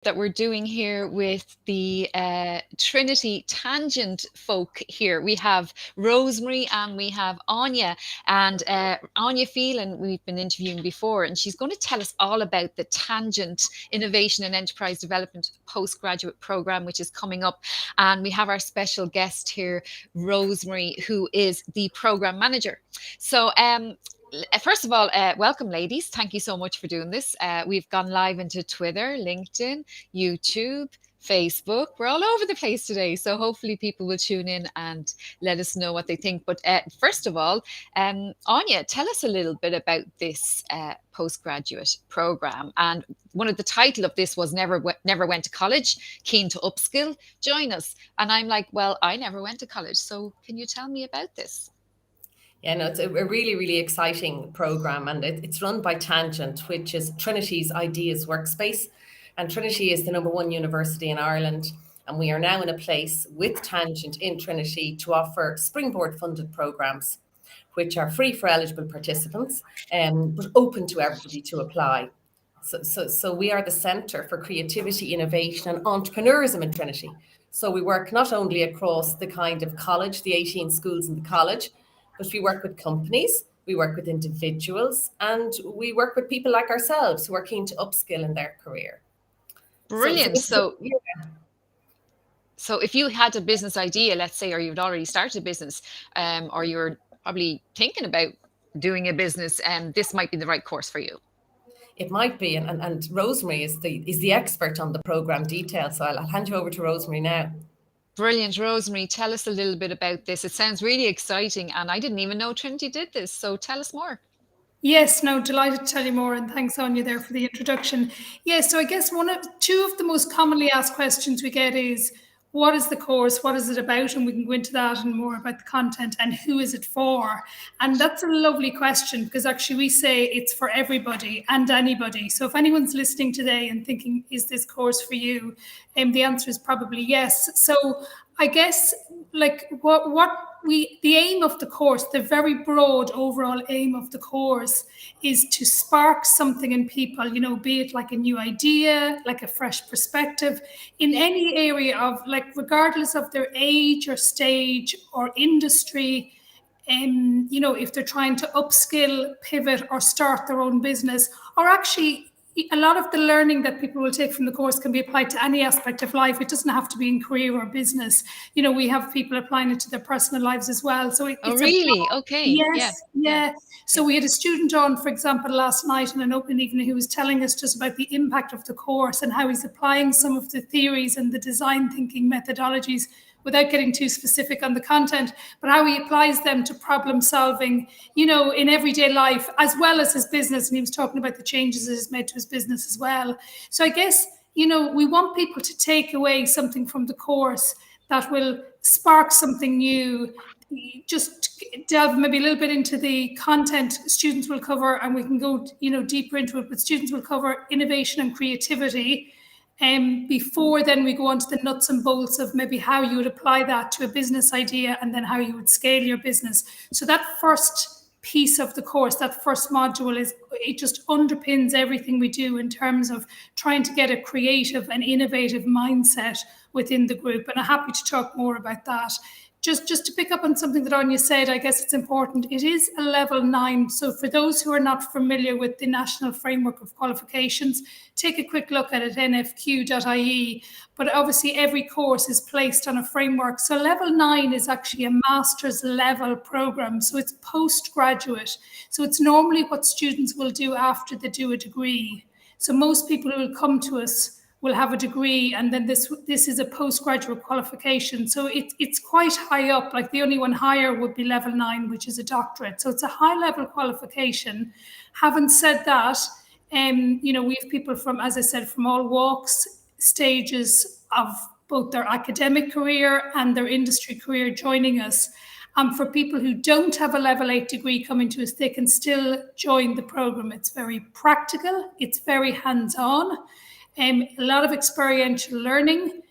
that we're doing here with the Trinity Tangent folk here. We have Rosemary and we have Anya. And Anya Phelan, we've been interviewing before, and she's going to tell us all about the Tangent Innovation and Enterprise Development Postgraduate Program, which is coming up. And we have our special guest here, Rosemary, who is the program manager. So, first of all, welcome, ladies. Thank you so much for doing this. We've gone live into Twitter, LinkedIn, YouTube, Facebook. We're all over the place today. So hopefully people will tune in and let us know what they think. But first of all, Anya, tell us a little bit about this postgraduate program. And one of the title of this was Never Went to College, Keen to Upskill. Join us. And I'm like, well, I never went to college. So can you tell me about this? Yeah, no, it's a really, really exciting program, and it's run by Tangent, which is Trinity's Ideas Workspace. And Trinity is the #1 university in Ireland, and we are now in a place with Tangent in Trinity to offer Springboard funded programs, which are free for eligible participants, but open to everybody to apply. So we are the centre for creativity, innovation, and entrepreneurism in Trinity. So we work not only across the kind of college, the 18 schools in the college, but we work with companies, we work with individuals, and we work with people like ourselves who are keen to upskill in their career. Brilliant. So if you had a business idea, let's say, or you'd already started a business, or you're probably thinking about doing a business, this might be the right course for you. It might be, and Rosemary is the expert on the program details. So I'll hand you over to Rosemary now. Brilliant. Rosemary, tell us a little bit about this. It sounds really exciting, and I didn't even know Trinity did this. So tell us more. Yes, no, delighted to tell you more, and thanks, Anya, there for the introduction. Yes, so I guess two of the most commonly asked questions we get is, what is the course? What is it about? And we can go into that and more about the content and who is it for? And that's a lovely question, because actually we say it's for everybody and anybody. So if anyone's listening today and thinking, is this course for you? The answer is probably yes. So I guess like the aim of the course, the very broad overall aim of the course is to spark something in people, be it like a new idea, like a fresh perspective in any area of, like, regardless of their age or stage or industry. If they're trying to upskill, pivot, or start their own business, or actually a lot of the learning that people will take from the course can be applied to any aspect of life. It doesn't have to be in career or business. We have people applying it to their personal lives as well. So it's really? Okay. Yes. Yeah. So we had a student on, for example, last night in an open evening who was telling us just about the impact of the course and how he's applying some of the theories and the design thinking methodologies, without getting too specific on the content, but how he applies them to problem solving, in everyday life, as well as his business. And he was talking about the changes it has made to his business as well. So I guess, we want people to take away something from the course that will spark something new. Just delve maybe a little bit into the content students will cover, and we can go, deeper into it, but students will cover innovation and creativity. Before then we go on to the nuts and bolts of maybe how you would apply that to a business idea and then how you would scale your business. So that first piece of the course, that first module, it just underpins everything we do in terms of trying to get a creative and innovative mindset within the group. And I'm happy to talk more about that. Just to pick up on something that Anya said, I guess it's important. It is a level 9. So for those who are not familiar with the National Framework of Qualifications, take a quick look at it, nfq.ie. But obviously every course is placed on a framework. So level 9 is actually a master's level program. So it's postgraduate. So it's normally what students will do after they do a degree. So most people who will come to us will have a degree, and then this is a postgraduate qualification. So it's quite high up. Like the only one higher would be level 9, which is a doctorate. So it's a high level qualification. Having said that, we have people from, as I said, from all walks, stages of both their academic career and their industry career joining us. For people who don't have a level 8 degree coming to us, they can still join the program. It's very practical. It's very hands-on. A lot of experiential learning.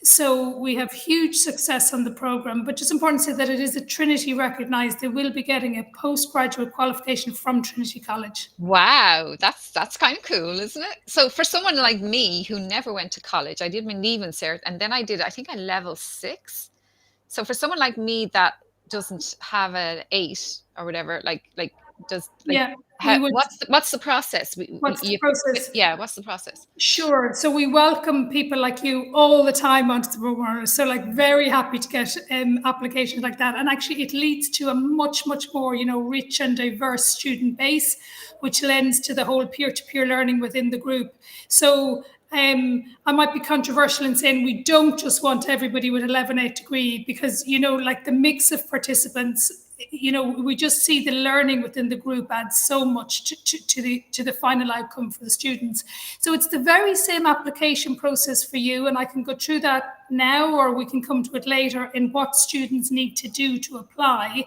So we have huge success on the program, but just important to say that it is a Trinity recognised. They will be getting a postgraduate qualification from Trinity College. Wow, that's kind of cool, isn't it? So for someone like me who never went to college, I did my leaving cert, and then I think I level 6. So for someone like me that doesn't have an 8 or whatever, does like Yeah, we would. what's the process? What's the process? Yeah, what's the process? Sure. So we welcome people like you all the time onto the program. So like very happy to get applications like that. And actually it leads to a much more, rich and diverse student base, which lends to the whole peer-to-peer learning within the group. So I might be controversial in saying we don't just want everybody with a level 8 degree because, like the mix of participants, we just see the learning within the group adds so much to the final outcome for the students. So it's the very same application process for you, and I can go through that now, or we can come to it later in what students need to do to apply.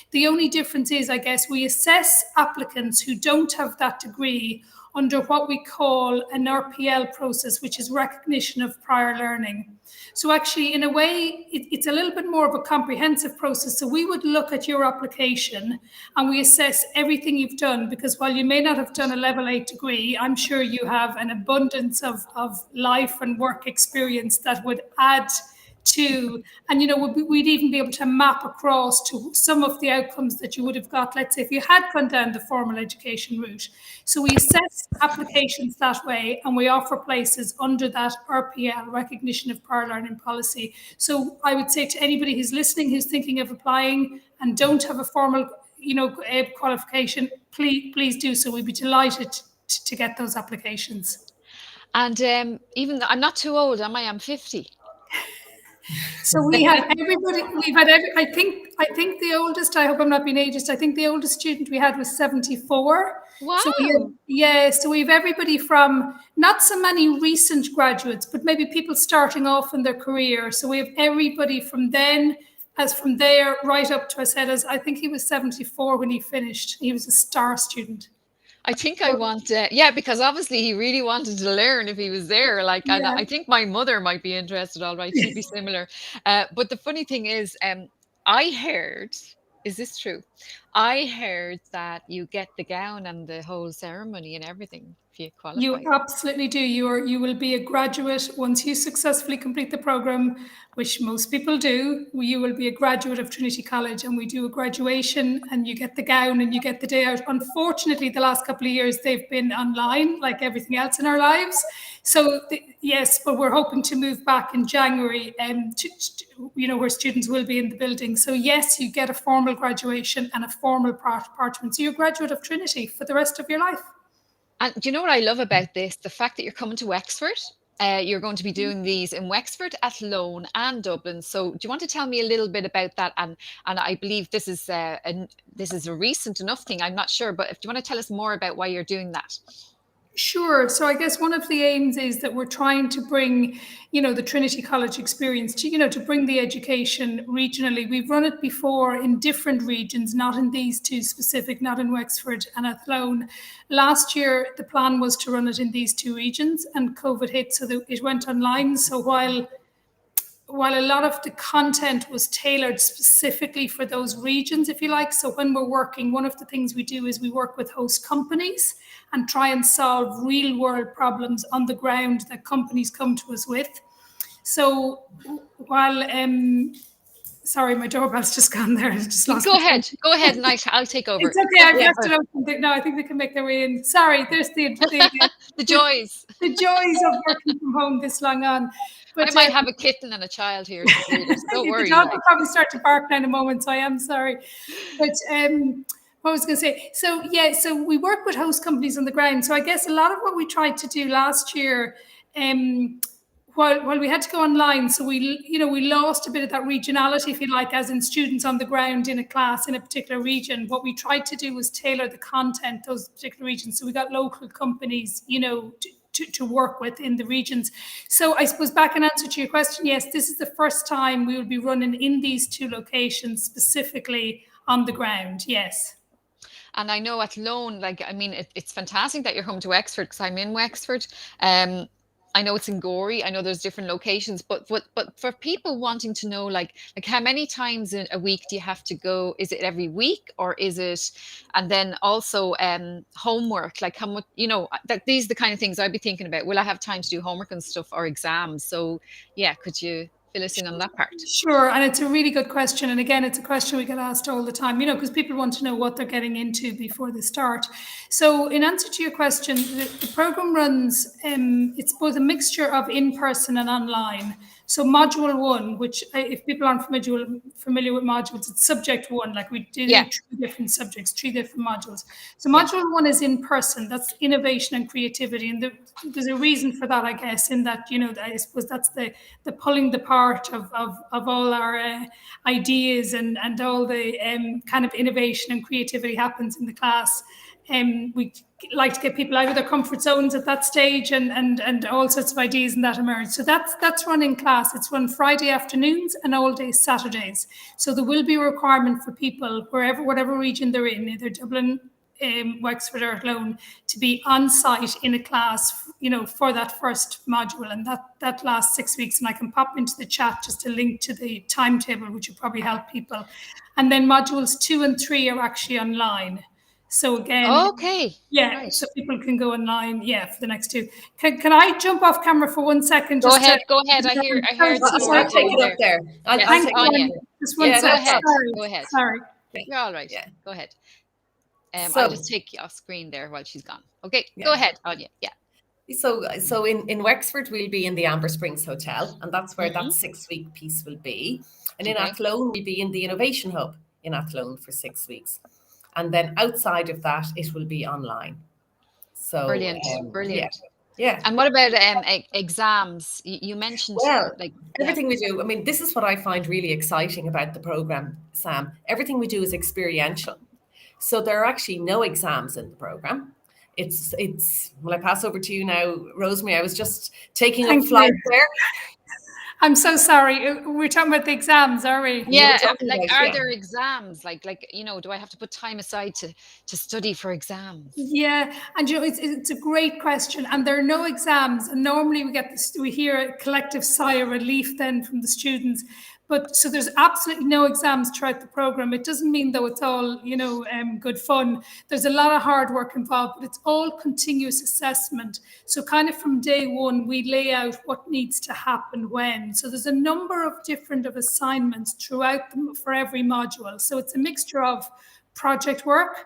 The only difference is, I guess, we assess applicants who don't have that degree under what we call an RPL process, which is recognition of prior learning. So actually, in a way, it's a little bit more of a comprehensive process. So we would look at your application and we assess everything you've done, because while you may not have done a level 8 degree, I'm sure you have an abundance of life and work experience that would add to, and we'd even be able to map across to some of the outcomes that you would have got, let's say, if you had gone down the formal education route. So we assess applications that way, and we offer places under that RPL, recognition of prior learning policy. So I would say to anybody who's listening, who's thinking of applying and don't have a formal qualification, please do so. We'd be delighted to get those applications. And even though I'm not too old, am I? I'm 50. So we have everybody. We've had I think the oldest. I hope I'm not being ageist. I think the oldest student we had was 74. Wow. So so we have everybody from not so many recent graduates, but maybe people starting off in their career. So we have everybody from then, as from there right up to I think he was 74 when he finished. He was a star student. I think I want, because obviously he really wanted to learn if he was there. I think my mother might be interested, all right, she'd be similar. But the funny thing is, I heard, is this true? I heard that you get the gown and the whole ceremony and everything if you qualify. You absolutely do. You will be a graduate once you successfully complete the program, which most people do. You will be a graduate of Trinity College, and we do a graduation, and you get the gown and you get the day out. Unfortunately, the last couple of years they've been online, like everything else in our lives. So yes, but we're hoping to move back in January, where students will be in the building. So yes, you get a formal graduation and a formal parchment. So you're a graduate of Trinity for the rest of your life. And do you know what I love about this? The fact that you're coming to Wexford. You're going to be doing these in Wexford, Athlone and Dublin. So do you want to tell me a little bit about that? And I believe this is a recent enough thing. I'm not sure, but do you want to tell us more about why you're doing that? Sure. So I guess one of the aims is that we're trying to bring, the Trinity College experience to bring the education regionally. We've run it before in different regions, not in these two specific, not in Wexford and Athlone. Last year, the plan was to run it in these two regions, and COVID hit, so it went online. So while a lot of the content was tailored specifically for those regions, if you like. So when we're working, one of the things we do is we work with host companies and try and solve real world problems on the ground that companies come to us with. So while, sorry, my doorbell's just gone there. Go ahead, and I'll take over. It's okay, I've left it open. No, I think they can make their way in. Sorry, there's the joys. The joys of working from home this long on. But I might have a kitten and a child here. So don't worry. The dog will probably start to bark now in a moment, so I am sorry. But what I was going to say, so we work with host companies on the ground. So I guess a lot of what we tried to do last year, while we had to go online, so we lost a bit of that regionality, if you like, as in students on the ground in a class in a particular region. What we tried to do was tailor the content, those particular regions. So we got local companies, to work with in the regions. So I suppose back in answer to your question, yes, this is the first time we will be running in these two locations specifically on the ground, yes. And I know Athlone, it's fantastic that you're home to Wexford, because I'm in Wexford. I know it's in Gorey. I know there's different locations, but for people wanting to know, like how many times in a week do you have to go? Is it every week, or is it? And then also homework, like how much, that these are the kind of things I'd be thinking about. Will I have time to do homework and stuff or exams? So yeah, could you fill us in on that part? Sure, and it's a really good question. And again, it's a question we get asked all the time, because people want to know what they're getting into before they start. So, in answer to your question, the program runs, it's both a mixture of in-person and online. So, module one, which if people aren't familiar with modules, it's subject one, like we do Yeah. 3 different subjects, 3 different modules. So, module one is in person, that's innovation and creativity. And there's a reason for that, I guess, in that, I suppose that's the pulling the part of all our ideas and all the kind of innovation and creativity happens in the class. We like to get people out of their comfort zones at that stage, and all sorts of ideas and that emerge. So that's run in class. It's run Friday afternoons and all day Saturdays. So there will be a requirement for people whatever region they're in, either Dublin, Wexford or Athlone, to be on site in a class, for that first module, and that lasts 6 weeks. And I can pop into the chat just a link to the timetable, which will probably help people. And then modules 2 and 3 are actually online. So again, okay, yeah, right. So people can go online, for the next 2. Can I jump off camera for 1 second? Go ahead. I heard. I'll take it up there. I'll take Anya. Just 1 second. Go ahead. Sorry. Go ahead. Sorry. You're all right. Yeah. Go ahead. I'll just take you off screen there while she's gone. Okay, go ahead, Anya. Yeah. So in Wexford, we'll be in the Amber Springs Hotel, and that's where that 6-week piece will be. And in Athlone, we'll be in the Innovation Hub in Athlone for 6 weeks. And then outside of that, it will be online. So brilliant. Yeah. And what about exams? You mentioned everything we do. I mean, this is what I find really exciting about the program, Sam. Everything we do is experiential. So there are actually no exams in the program. It's will I pass over to you now, Rosemary? I was just taking up flight there. I'm so sorry. We're talking about the exams, are we? Yeah, are there exams? Like do I have to put time aside to study for exams? Yeah, and it's a great question. And there are no exams. And normally we hear a collective sigh of relief then from the students. But so there's absolutely no exams throughout the program. It doesn't mean though it's all, good fun. There's a lot of hard work involved, but it's all continuous assessment. So kind of from day one, we lay out what needs to happen when. So there's a number of different assignments throughout them for every module. So it's a mixture of project work,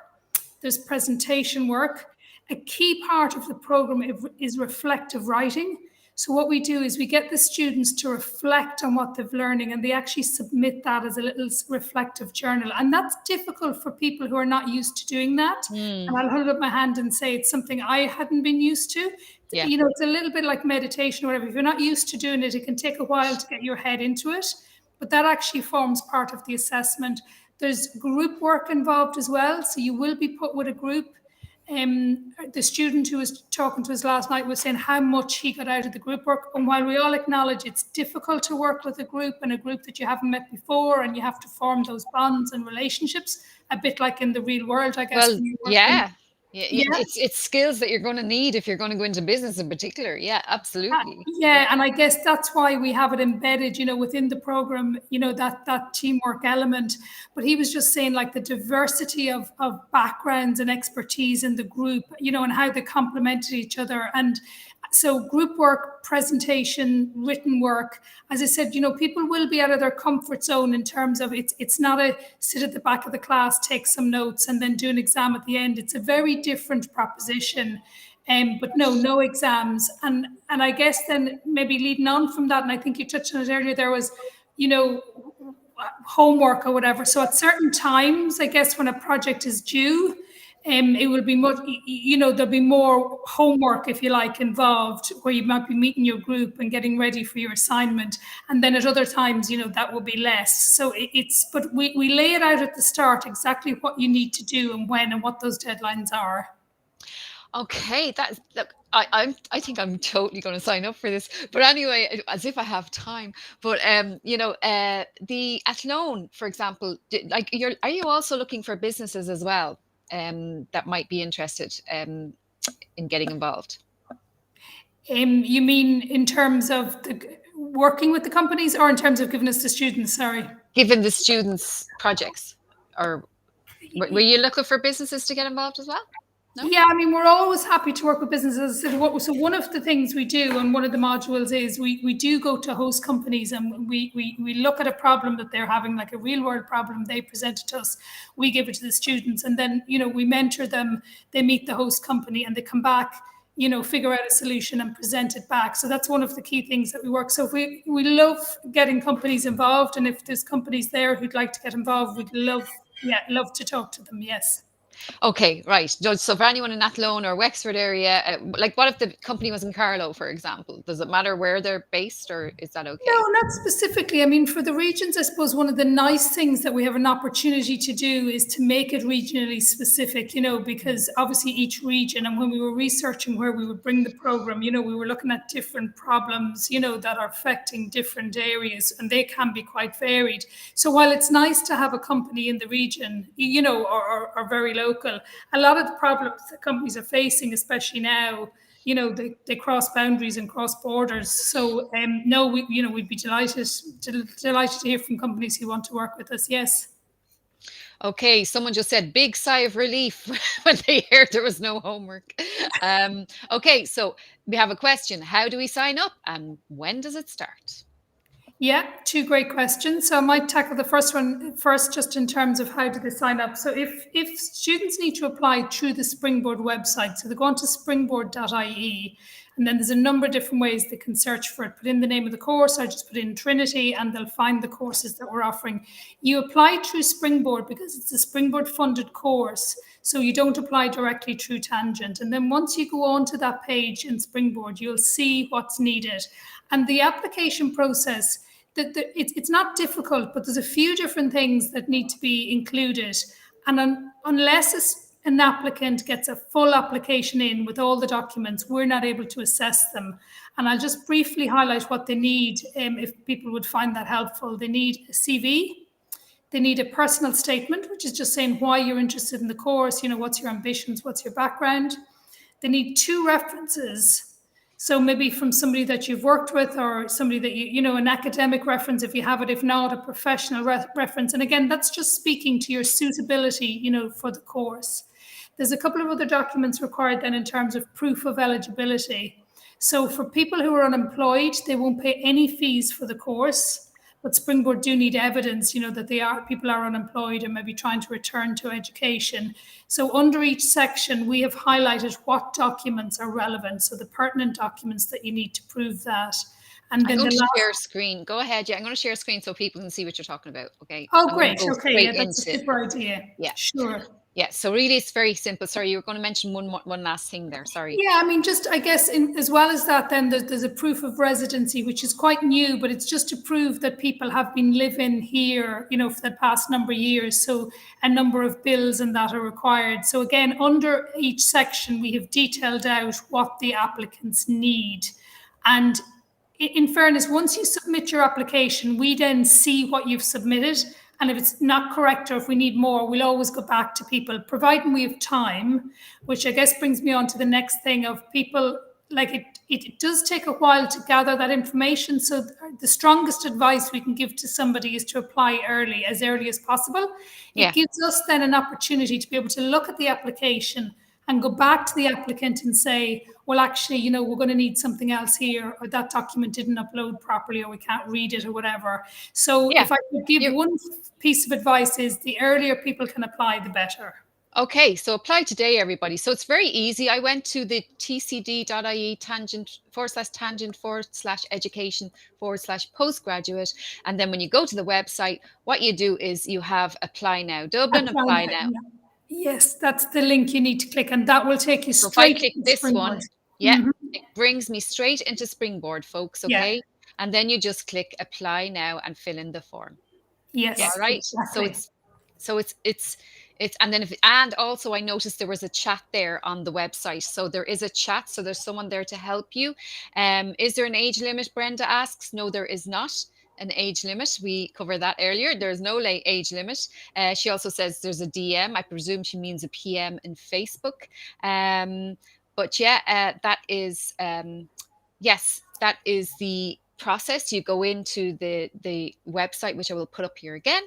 there's presentation work. A key part of the program is reflective writing. So what we do is we get the students to reflect on what they've learning, and they actually submit that as a little reflective journal. And that's difficult for people who are not used to doing that. And I'll hold up my hand and say it's something I hadn't been used to. Yeah. It's a little bit like meditation or whatever. If you're not used to doing it, it can take a while to get your head into it. But that actually forms part of the assessment. There's group work involved as well. So you will be put with a group. The student who was talking to us last night was saying how much he got out of the group work. And while we all acknowledge it's difficult to work with a group that you haven't met before, and you have to form those bonds and relationships, a bit like in the real world, I guess. Well, it's skills that you're going to need if you're going to go into business in particular. Yeah, absolutely. And I guess that's why we have it embedded, within the program, that teamwork element. But he was just saying like the diversity of backgrounds and expertise in the group, and how they complemented each other. And so group work, presentation, written work, as I said, people will be out of their comfort zone in terms of it's not a sit at the back of the class, take some notes and then do an exam at the end. It's a very different proposition. But no exams. And I guess then maybe leading on from that, and I think you touched on it earlier, there was, homework or whatever. So at certain times, I guess when a project is due, it will be much, there'll be more homework, if you like, involved, where you might be meeting your group and getting ready for your assignment. And then at other times, that will be less. So but we lay it out at the start, exactly what you need to do and when and what those deadlines are. Okay, I think I'm totally going to sign up for this. But anyway, as if I have time. But the Athlone, for example, are you also looking for businesses as well that might be interested in getting involved? You mean in terms of working with the companies, or in terms of giving us the students? Sorry. Given the students projects, or were you looking for businesses to get involved as well? No? Yeah, I mean, we're always happy to work with businesses. So one of the things we do, and one of the modules is we do go to host companies, and we look at a problem that they're having, like a real world problem. They present it to us, we give it to the students, and then, we mentor them. They meet the host company and they come back, figure out a solution and present it back. So that's one of the key things that we work. So we love getting companies involved, and if there's companies there who'd like to get involved, we'd love to talk to them. Yes. Okay, right. So for anyone in Athlone or Wexford area, like what if the company was in Carlow, for example? Does it matter where they're based, or is that okay? No, not specifically. I mean, for the regions, I suppose one of the nice things that we have an opportunity to do is to make it regionally specific, because obviously each region, and when we were researching where we would bring the program, we were looking at different problems, that are affecting different areas, and they can be quite varied. So while it's nice to have a company in the region, or very local, a lot of the problems that companies are facing, especially now, they cross boundaries and cross borders. So no, we'd be delighted to hear from companies who want to work with us. Yes. Okay, someone just said big sigh of relief when they heard there was no homework. Okay, so we have a question. How do we sign up, and when does it start? Yeah, two great questions. So I might tackle the first one first, just in terms of how do they sign up. So if students need to apply through the Springboard website, so they go on to springboard.ie, and then there's a number of different ways they can search for it. Put in the name of the course, or just put in Trinity, and they'll find the courses that we're offering. You apply through Springboard because it's a Springboard funded course, so you don't apply directly through Tangent. And then once you go on to that page in Springboard, you'll see what's needed. And the application process, it's not difficult, but there's a few different things that need to be included. And unless an applicant gets a full application in with all the documents, we're not able to assess them. And I'll just briefly highlight what they need, if people would find that helpful. They need a CV. They need a personal statement, which is just saying why you're interested in the course, what's your ambitions, what's your background. They need 2 references. So maybe from somebody that you've worked with, or somebody that an academic reference if you have it, if not, a professional reference. And again, that's just speaking to your suitability, for the course. There's a couple of other documents required then in terms of proof of eligibility. So for people who are unemployed, they won't pay any fees for the course. But Springboard do need evidence, that people are unemployed and maybe trying to return to education. So under each section, we have highlighted what documents are relevant. So the pertinent documents that you need to prove that. And then I'm going to share screen. Go ahead. Yeah, I'm going to share screen so people can see what you're talking about. Okay. Oh, great. Okay. Yeah, that's a super idea. Yeah. Sure. Yeah, so really it's very simple. Sorry, you were going to mention one last thing there. Sorry. Yeah, I mean, just I guess as well as that, then there's a proof of residency, which is quite new, but it's just to prove that people have been living here, for the past number of years. So a number of bills and that are required. So again, under each section, we have detailed out what the applicants need. And in fairness, once you submit your application, we then see what you've submitted. And if it's not correct, or if we need more, we'll always go back to people, providing we have time, which I guess brings me on to the next thing of people, like it does take a while to gather that information. So the strongest advice we can give to somebody is to apply early as possible. Yeah. It gives us then an opportunity to be able to look at the application and go back to the applicant and say, well, actually, we're going to need something else here, or that document didn't upload properly, or we can't read it, or whatever. So if I could give one piece of advice, is the earlier people can apply, the better. Okay, so apply today, everybody. So it's very easy. I went to the tcd.ie tangent/education/postgraduate. And then when you go to the website, what you do is you have apply now Dublin, apply now. Yeah. Yes, that's the link you need to click, and that will take you straight. So if I click this Springboard. one, it brings me straight into Springboard, folks. Okay, and then you just click apply now and fill in the form. Yes. All right. Exactly. So it's and then and also I noticed there was a chat there on the website. So there is a chat. So there's someone there to help you. Is there an age limit? Brenda asks. No, there is not an age limit. We covered that earlier. There's no age limit. She also says there's a DM. I presume she means a PM in Facebook. But yeah, that is Yes, that is the process. You go into the website, which I will put up here again.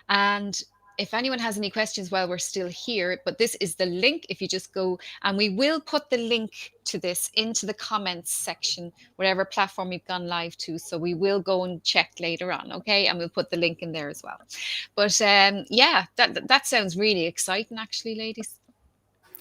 And if anyone has any questions while we're still here, but this is the link. If you just go, and we will put the link to this into the comments section, whatever platform you've gone live to. So we will go and check later on, okay? And we'll put the link in there as well. But yeah, that sounds really exciting, actually, ladies.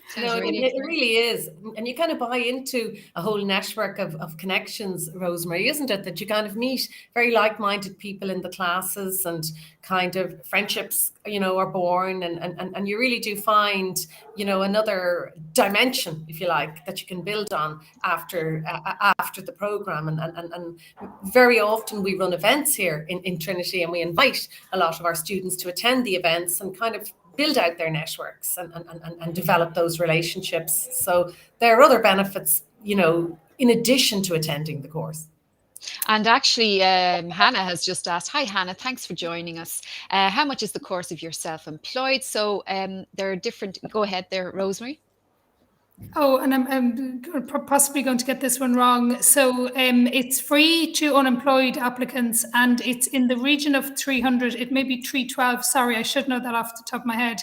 Sounds No, really it exciting. really is. And you kind of buy into a whole network of connections, Rosemary, isn't it? That you kind of meet very like-minded people in the classes, and kind of friendships, are born, and you really do find, another dimension, if you like, that you can build on after the program. And very often we run events here in Trinity, and we invite a lot of our students to attend the events and kind of build out their networks and develop those relationships. So there are other benefits, in addition to attending the course. And actually, Hannah has just asked, hi, Hannah, thanks for joining us. How much is the course if you're self-employed? So there are different, go ahead there, Rosemary. Oh, and I'm possibly going to get this one wrong. So it's free to unemployed applicants, and it's in the region of 300. It may be 312. Sorry, I should know that off the top of my head.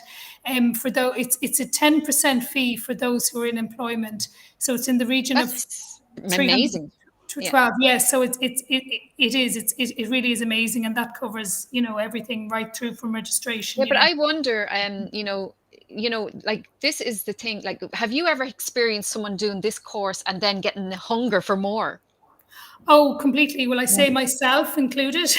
For though it's a 10% fee for those who are in employment. So it's in the region That's of 300 amazing. to 12. Yes, so it really is amazing, and that covers everything right through from registration. Yeah, but I wonder, like this is the thing. Like, have you ever experienced someone doing this course and then getting the hunger for more? Oh, completely. Will I say myself included?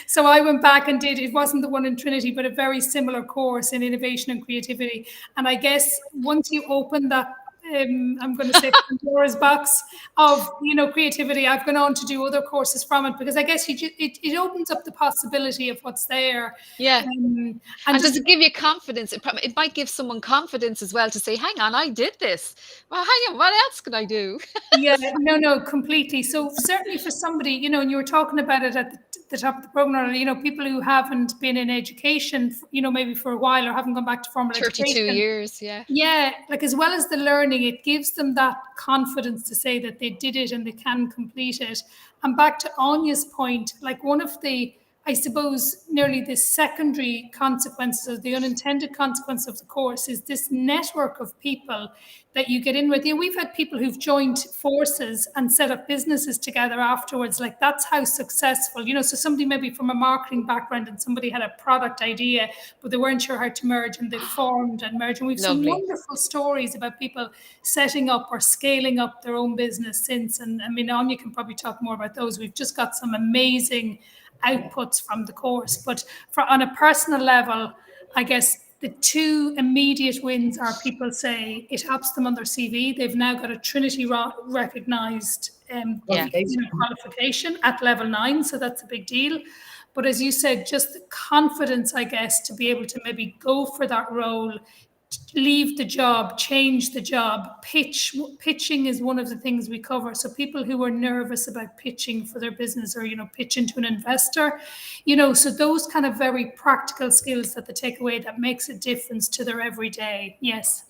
So I went back and it wasn't the one in Trinity, but a very similar course in innovation and creativity. And I guess once you open that, I'm going to say Pandora's box of, creativity, I've gone on to do other courses from it, because I guess it opens up the possibility of what's there. Yeah. And does it give you confidence? It might give someone confidence as well to say, hang on, I did this. Well, hang on, what else can I do? Yeah, no, completely. So certainly for somebody, and you were talking about it at the top of the program, people who haven't been in education, maybe for a while, or haven't gone back to formal 32 education. years, yeah. Yeah, like as well as the learning, it gives them that confidence to say that they did it and they can complete it. And back to Anya's point, like one of the, I suppose, nearly the secondary consequences, or the unintended consequence of the course, is this network of people that you get in with. We've had people who've joined forces and set up businesses together afterwards. Like that's how successful, so somebody maybe from a marketing background and somebody had a product idea, but they weren't sure how to merge, and they formed and merged. And we've some wonderful stories about people setting up or scaling up their own business since. And I mean, Anya can probably talk more about those. We've just got some amazing outputs from the course. But on a personal level, I guess the two immediate wins are people say it helps them on their CV. They've now got a Trinity recognised qualification at level 9, so that's a big deal. But as you said, just the confidence, I guess, to be able to maybe go for that role, leave the job, change the job, pitching is one of the things we cover. So people who are nervous about pitching for their business, or pitching to an investor, so those kind of very practical skills that they take away, that makes a difference to their everyday. Yes.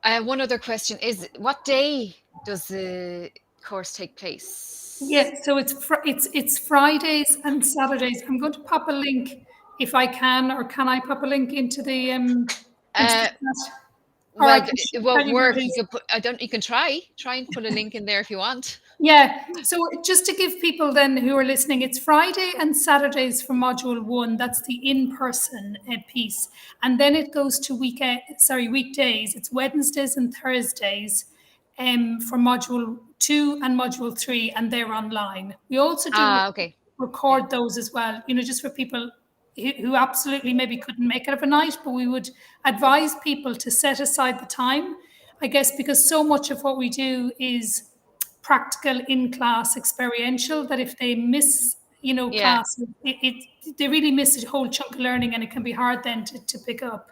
One other question is, what day does the course take place? Yeah, so it's Fridays and Saturdays. I'm going to pop a link if I can, or can I pop a link into the well, it won't work. You can try and put a link in there if you want. Yeah. So just to give people then who are listening, it's Friday and Saturdays for module 1. That's the in-person piece. And then it goes to weekdays. It's Wednesdays and Thursdays for module 2 and module 3, and they're online. We also do record those as well, just for people who absolutely maybe couldn't make it overnight, but we would advise people to set aside the time, I guess, because so much of what we do is practical, in-class, experiential, that if they miss, class, they really miss a whole chunk of learning, and it can be hard then to pick up.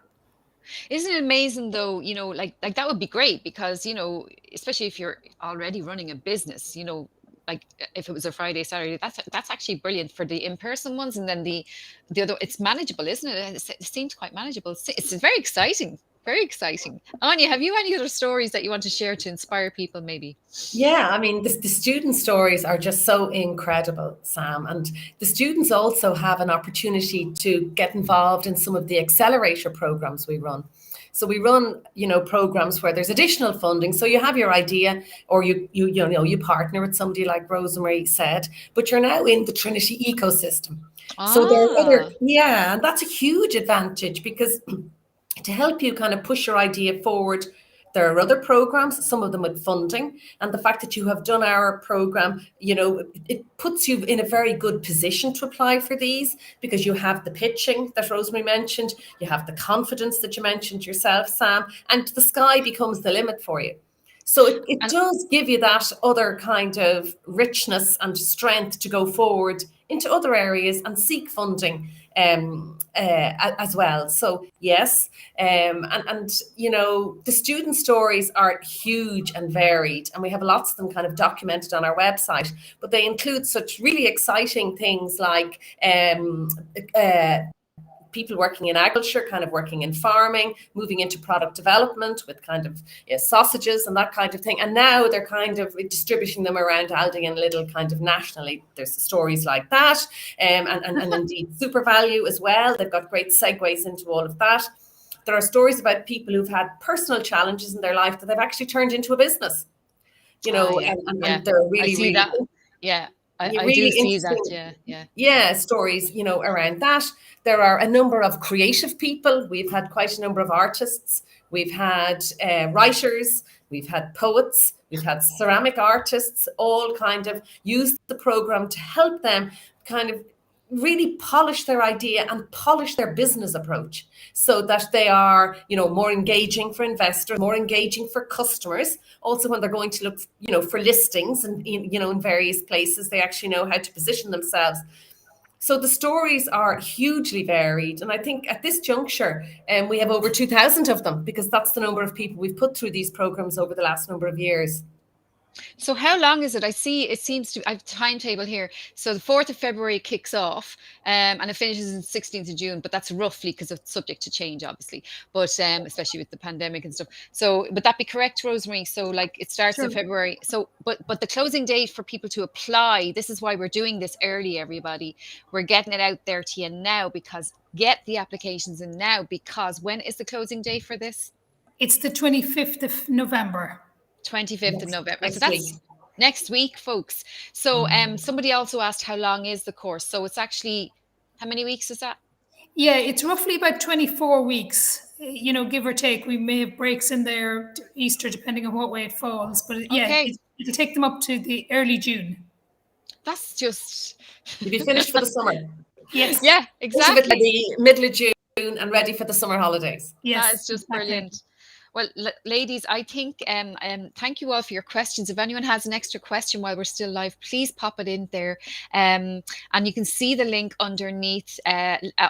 Isn't it amazing though, like that would be great, because, especially if you're already running a business, like if it was a Friday, Saturday, that's actually brilliant for the in-person ones. And then the other, it's manageable, isn't it? It seems quite manageable. It's very exciting. Very exciting. Anya, have you any other stories that you want to share to inspire people maybe? Yeah, I mean, the student stories are just so incredible, Sam. And the students also have an opportunity to get involved in some of the accelerator programs we run. So we run, programs where there's additional funding. So you have your idea, or you partner with somebody like Rosemary said, but you're now in the Trinity ecosystem. So there are other, and that's a huge advantage because to help you kind of push your idea forward, there are other programs, some of them with funding, and the fact that you have done our program, it puts you in a very good position to apply for these because you have the pitching that Rosemary mentioned, you have the confidence that you mentioned yourself, Sam, and the sky becomes the limit for you. So it does give you that other kind of richness and strength to go forward into other areas and seek funding as well. So yes, and the student stories are huge and varied, and we have lots of them kind of documented on our website. But they include such really exciting things like people working in agriculture, kind of working in farming, moving into product development with kind of sausages and that kind of thing. And now they're kind of distributing them around Aldi and Lidl kind of nationally. There's stories like that, and indeed Super Value as well. They've got great segues into all of that. There are stories about people who've had personal challenges in their life that they've actually turned into a business, and they're really, I see really that. Yeah. I really do see that, yeah, stories, around that. There are a number of creative people. We've had quite a number of artists. We've had writers. We've had poets. We've had ceramic artists, all kind of use the program to help them kind of really polish their idea and polish their business approach so that they are, more engaging for investors, more engaging for customers. Also, when they're going to look, for listings and, in various places, they actually know how to position themselves. So the stories are hugely varied. And I think at this juncture, we have over 2,000 of them because that's the number of people we've put through these programs over the last number of years. So how long is it? I see it seems to, I have a timetable here. So the 4th of February kicks off and it finishes on 16th of June, but that's roughly because it's subject to change, obviously, but especially with the pandemic and stuff. So would that be correct, Rosemary? So like it starts in February. So, but the closing date for people to apply, this is why we're doing this early, everybody. We're getting it out there to you now because get the applications in now because when is the closing date for this? It's the 25th of November. 25th of November. So that's next week, folks. So somebody also asked how long is the course? So it's actually, how many weeks is that? Yeah, it's roughly about 24 weeks, give or take. We may have breaks in there, Easter, depending on what way it falls. But it'll take them up to the early June. That's just... You'll be finished for the summer. Yes. Yeah, exactly. The middle of June and ready for the summer holidays. Yes, that's just brilliant. Well, ladies, I think thank you all for your questions. If anyone has an extra question while we're still live, please pop it in there. And you can see the link underneath.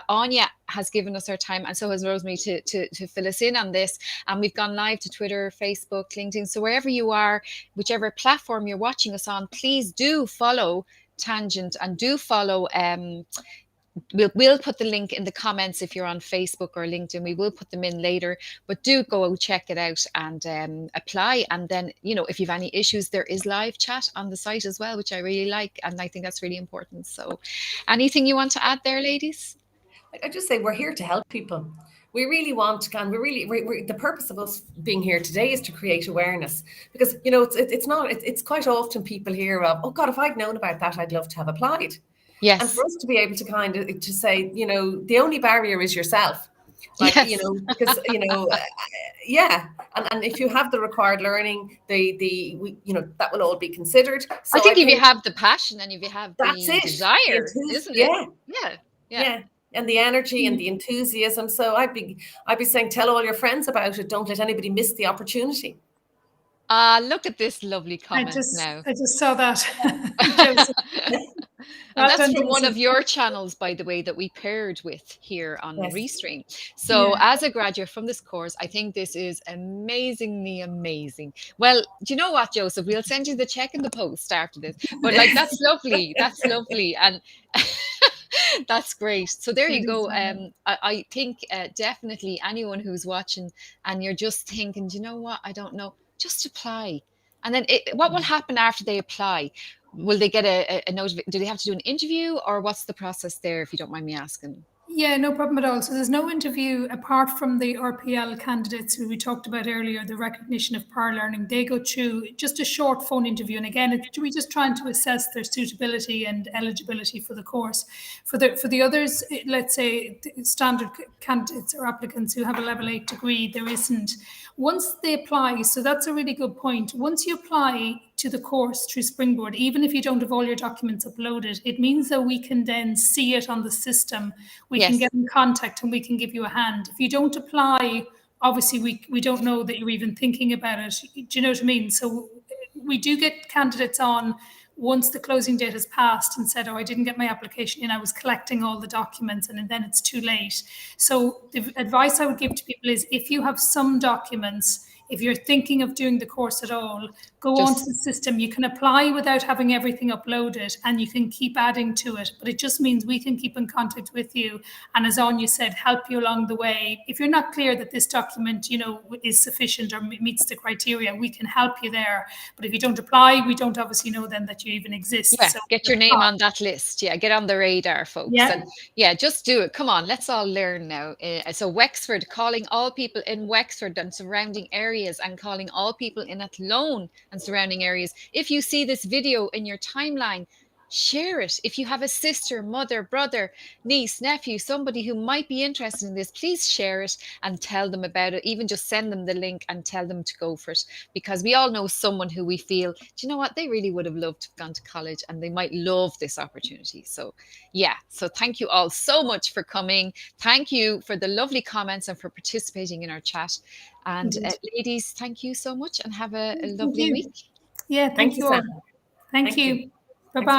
Anya has given us her time, and so has Rosemary to fill us in on this. And we've gone live to Twitter, Facebook, LinkedIn. So wherever you are, whichever platform you're watching us on, please do follow Tangent and do follow We'll put the link in the comments if you're on Facebook or LinkedIn. We will put them in later, but do go check it out and apply. And then, if you have any issues, there is live chat on the site as well, which I really like. And I think that's really important. So anything you want to add there, ladies? I just say we're here to help people. We really want to, the purpose of us being here today is to create awareness because, it's quite often people hear of, oh God, if I'd known about that, I'd love to have applied. Yes. And for us to be able to kind of to say, the only barrier is yourself. Like, yes. Because, And if you have the required learning, that will all be considered. So I think if you have the passion and if you have the desire, isn't it? Yeah. And the energy and the enthusiasm. So I'd be saying, tell all your friends about it. Don't let anybody miss the opportunity. Look at this lovely comment now. I just saw that. And that's from one of your channels, by the way, that we paired with here on Restream. So as a graduate from this course, I think this is amazingly amazing. Well, do you know what, Joseph? We'll send you the check in the post after this. But that's lovely. That's lovely. And That's great. So there you It is, go. I think definitely anyone who's watching and you're just thinking, "Do you know what? I don't know. Just apply. And then what will happen after they apply? Will they get a notification? Do they have to do an interview or what's the process there, if you don't mind me asking? Yeah, no problem at all. So there's no interview apart from the RPL candidates who we talked about earlier, the recognition of prior learning. They go through just a short phone interview. And again, we're just trying to assess their suitability and eligibility for the course. For the others, let's say standard candidates or applicants who have a level 8 degree, there isn't. Once they apply, so that's a really good point. Once you apply to the course through Springboard, even if you don't have all your documents uploaded, it means that we can then see it on the system. We can Yes. get in contact and we can give you a hand. If you don't apply, obviously we don't know that you're even thinking about it. Do you know what I mean? So we do get candidates on once the closing date has passed and said, oh, I didn't get my application in, I was collecting all the documents, and then it's too late. So the advice I would give to people is if you have some documents, if you're thinking of doing the course at all, go onto the system. You can apply without having everything uploaded and you can keep adding to it. But it just means we can keep in contact with you. And as Anya said, help you along the way. If you're not clear that this document, is sufficient or meets the criteria, we can help you there. But if you don't apply, we don't obviously know then that you even exist. Yeah, So get your name on that list. Yeah, get on the radar, folks. Yeah. And yeah, just do it. Come on, let's all learn now. So Wexford, calling all people in Wexford and surrounding areas, and calling all people in Athlone and surrounding areas. If you see this video in your timeline, share it. If you have a sister, mother, brother, niece, nephew, somebody who might be interested in this, please share it and tell them about it. Even just send them the link and tell them to go for it, because we all know someone who we feel, do you know what, they really would have loved to have gone to college and they might love this opportunity. So yeah, so thank you all so much for coming. Thank you for the lovely comments and for participating in our chat. And ladies, thank you so much and have a lovely week. Yeah, thank you all. Sam. Thank Thank you. you. Bye-bye.